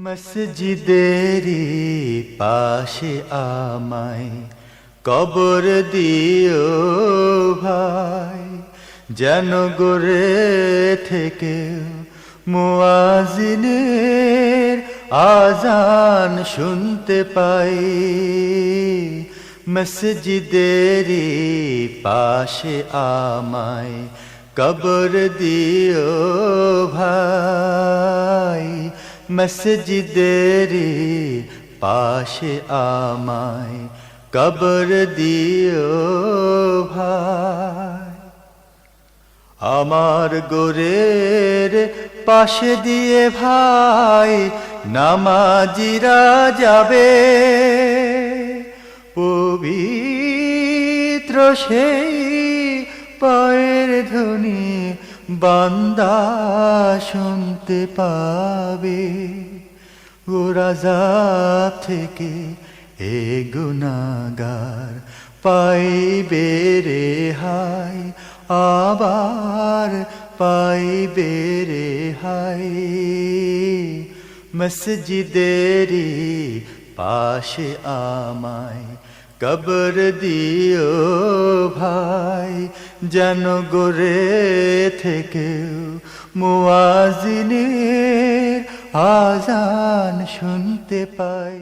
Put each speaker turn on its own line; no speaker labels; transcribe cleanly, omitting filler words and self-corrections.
মসজিদেরি পাশে আমায় কবর দিও ভাই, যেন গড়ে থেকে মুয়াজ্জিনের আজান শুনতে পাই। মসজিদেরি পাশে আমায় কবর দিও ভাই, মসজিদেরি পাশে আমায় কবর দিও ভাই। আমার গোরের পাশে দিয়ে ভাই নামাজিরা যাবে, পবিত্র সেই পায়ের ধ্বনি বান্দা শুনতে পাবে। ও আযাব থেকে এ গুনাহগার পাইবে রেহাই, আবার পাইবে রেহাই। মসজিদেরি পাশে আমায় কবর দিও ভাই, যেন গড়ে থেকে মুয়াজ্জিনের আজান শুনতে পাই।